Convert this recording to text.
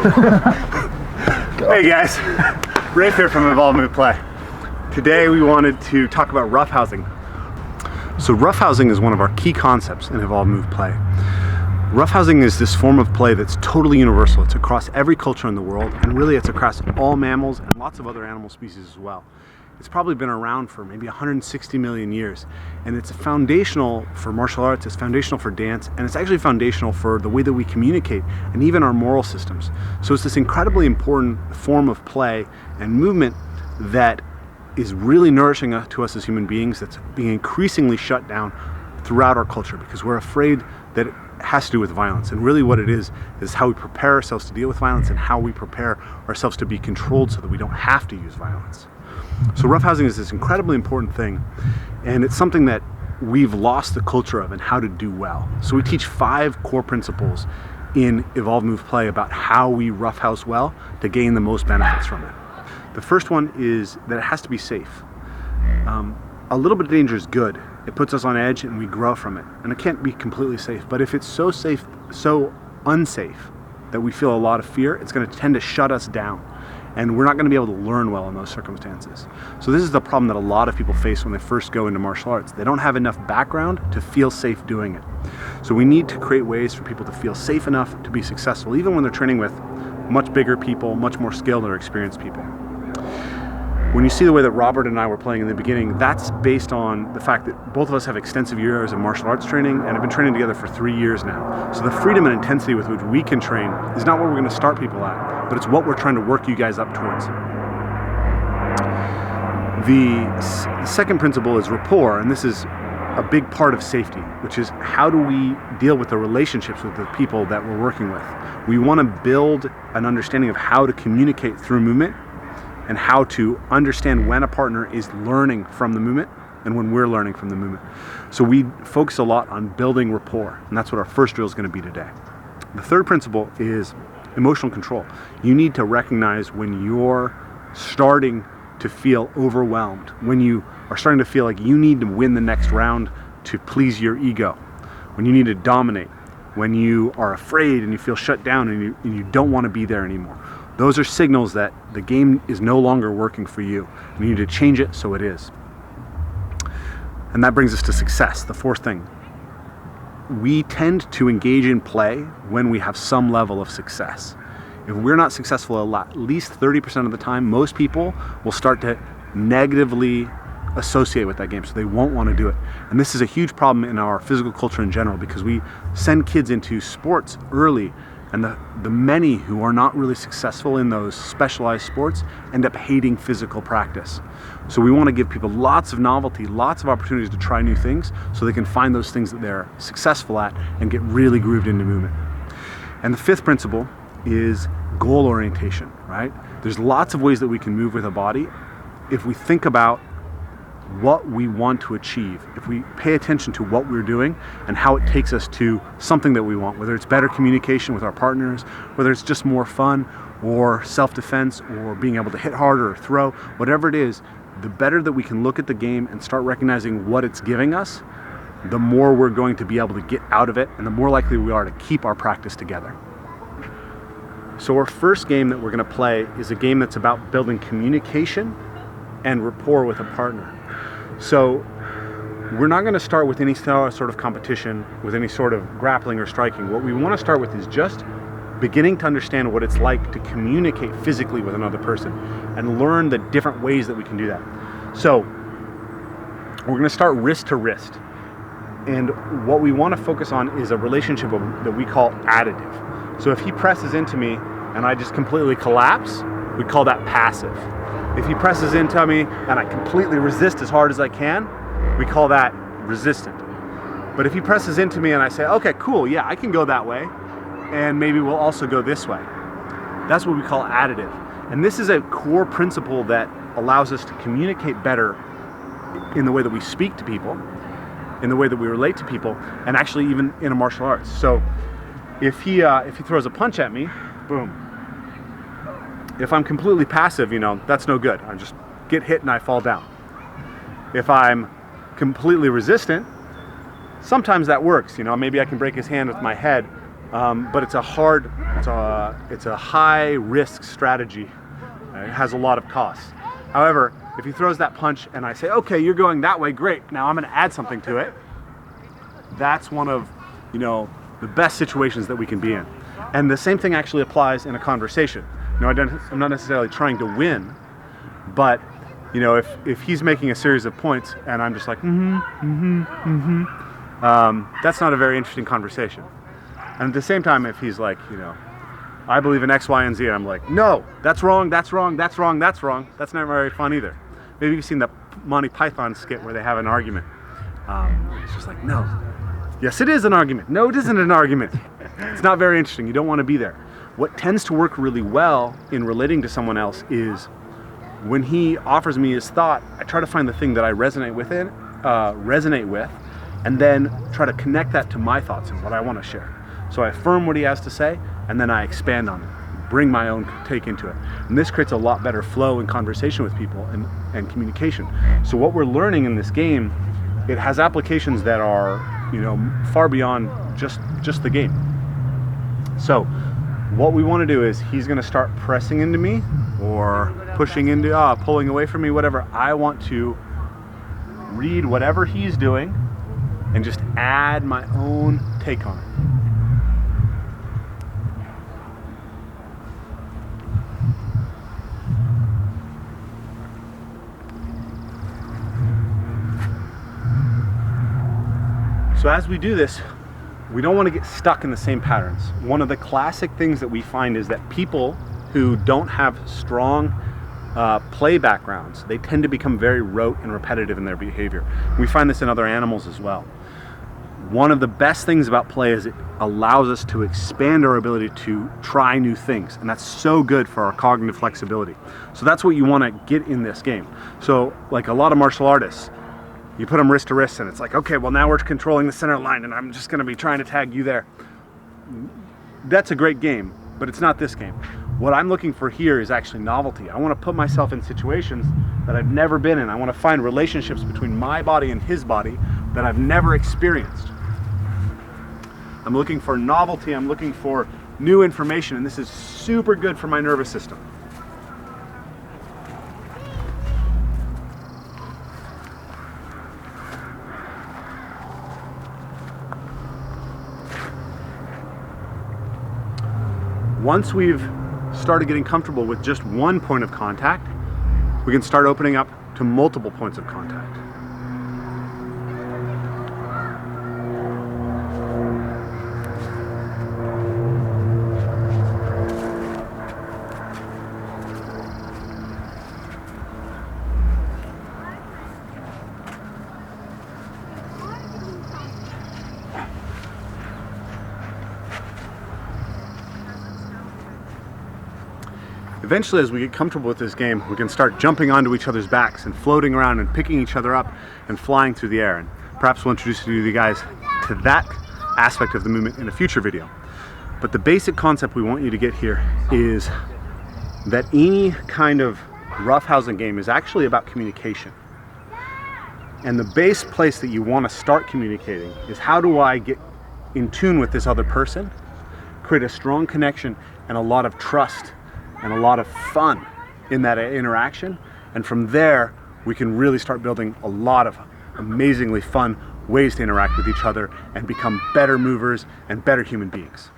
Hey guys, Rafe here from Evolve Move Play. Today we wanted to talk about roughhousing. So roughhousing is one of our key concepts in Evolve Move Play. Roughhousing is this form of play that's totally universal. It's across every culture in the world, and really it's across all mammals and lots of other animal species as well. It's probably been around for maybe 160 million years, and it's foundational for martial arts, it's foundational for dance, and it's actually foundational for the way that we communicate and even our moral systems. So it's this incredibly important form of play and movement that is really nourishing to us as human beings, that's being increasingly shut down throughout our culture because we're afraid that it has to do with violence. And really what it is how we prepare ourselves to deal with violence and how we prepare ourselves to be controlled so that we don't have to use violence. So roughhousing is this incredibly important thing, and it's something that we've lost the culture of and how to do well. So we teach 5 core principles in Evolve Move Play about how we roughhouse well to gain the most benefits from it. The first one is that it has to be safe. A little bit of danger is good. It puts us on edge and we grow from it. And it can't be completely safe, but if it's so unsafe that we feel a lot of fear, it's going to tend to shut us down. And we're not going to be able to learn well in those circumstances. So this is the problem that a lot of people face when they first go into martial arts. They don't have enough background to feel safe doing it. So we need to create ways for people to feel safe enough to be successful, even when they're training with much bigger people, much more skilled or experienced people. When you see the way that Robert and I were playing in the beginning, that's based on the fact that both of us have extensive years of martial arts training and have been training together for 3 years now. So the freedom and intensity with which we can train is not what we're going to start people at, but it's what we're trying to work you guys up towards. The second principle is rapport, and this is a big part of safety, which is how do we deal with the relationships with the people that we're working with. We want to build an understanding of how to communicate through movement and how to understand when a partner is learning from the movement and when we're learning from the movement. So we focus a lot on building rapport, and that's what our first drill is going to be today. The third principle is emotional control. You need to recognize when you're starting to feel overwhelmed, when you are starting to feel like you need to win the next round to please your ego, when you need to dominate, when you are afraid and you feel shut down and you don't want to be there anymore. Those are signals that the game is no longer working for you. You need to change it so it is. And that brings us to success, the fourth thing. We tend to engage in play when we have some level of success. If we're not successful at least 30% of the time, most people will start to negatively associate with that game, so they won't want to do it. And this is a huge problem in our physical culture in general because we send kids into sports early, and the many who are not really successful in those specialized sports end up hating physical practice. So we want to give people lots of novelty, lots of opportunities to try new things so they can find those things that they're successful at and get really grooved into movement. And the fifth principle is goal orientation, right? There's lots of ways that we can move with a body if we think about what we want to achieve, if we pay attention to what we're doing and how it takes us to something that we want, whether it's better communication with our partners, whether it's just more fun or self-defense or being able to hit harder or throw, whatever it is, the better that we can look at the game and start recognizing what it's giving us, the more we're going to be able to get out of it and the more likely we are to keep our practice together. So our first game that we're going to play is a game that's about building communication and rapport with a partner. So we're not going to start with any sort of competition, with any sort of grappling or striking. What we want to start with is just beginning to understand what it's like to communicate physically with another person and learn the different ways that we can do that. So we're going to start wrist to wrist. And what we want to focus on is a relationship that we call additive. So if he presses into me and I just completely collapse, we call that passive. If he presses into me and I completely resist as hard as I can, we call that resistant. But if he presses into me and I say, okay, cool, yeah, I can go that way, and maybe we'll also go this way. That's what we call additive. And this is a core principle that allows us to communicate better in the way that we speak to people, in the way that we relate to people, and actually even in a martial arts. So if he throws a punch at me, boom. If I'm completely passive, that's no good. I just get hit and I fall down. If I'm completely resistant, sometimes that works. Maybe I can break his hand with my head, but it's a hard It's a high risk strategy. It has a lot of costs. However, if he throws that punch and I say, okay, you're going that way, great, now I'm going to add something to it, that's one of, the best situations that we can be in. And the same thing actually applies in a conversation. I'm not necessarily trying to win, but if he's making a series of points and I'm just like, that's not a very interesting conversation. And at the same time, if he's like, I believe in X, Y, and Z, and I'm like, no, that's wrong, that's wrong, that's wrong, that's wrong, that's not very fun either. Maybe you've seen the Monty Python skit where they have an argument. It's just like, no. Yes, it is an argument. No, it isn't an argument. It's not very interesting. You don't want to be there. What tends to work really well in relating to someone else is when he offers me his thought, I try to find the thing that I resonate with, and then try to connect that to my thoughts and what I want to share. So I affirm what he has to say, and then I expand on it, bring my own take into it. And this creates a lot better flow in conversation with people and communication. So what we're learning in this game, it has applications that are, far beyond just the game. So what we want to do is he's going to start pressing into me or pushing into, pulling away from me, whatever. I want to read whatever he's doing and just add my own take on it. So as we do this, we don't want to get stuck in the same patterns. One of the classic things that we find is that people who don't have strong play backgrounds, they tend to become very rote and repetitive in their behavior. We find this in other animals as well. One of the best things about play is it allows us to expand our ability to try new things, and that's so good for our cognitive flexibility. So that's what you want to get in this game. So like a lot of martial artists, you put them wrist to wrist and it's like, okay, well now we're controlling the center line and I'm just going to be trying to tag you there. That's a great game, but it's not this game. What I'm looking for here is actually novelty. I want to put myself in situations that I've never been in. I want to find relationships between my body and his body that I've never experienced. I'm looking for novelty, I'm looking for new information, and this is super good for my nervous system. Once we've started getting comfortable with just one point of contact, we can start opening up to multiple points of contact. Eventually, as we get comfortable with this game, we can start jumping onto each other's backs and floating around and picking each other up and flying through the air. And perhaps we'll introduce you guys to that aspect of the movement in a future video. But the basic concept we want you to get here is that any kind of roughhousing game is actually about communication. And the base place that you want to start communicating is, how do I get in tune with this other person, create a strong connection and a lot of trust and a lot of fun in that interaction, and from there we can really start building a lot of amazingly fun ways to interact with each other and become better movers and better human beings.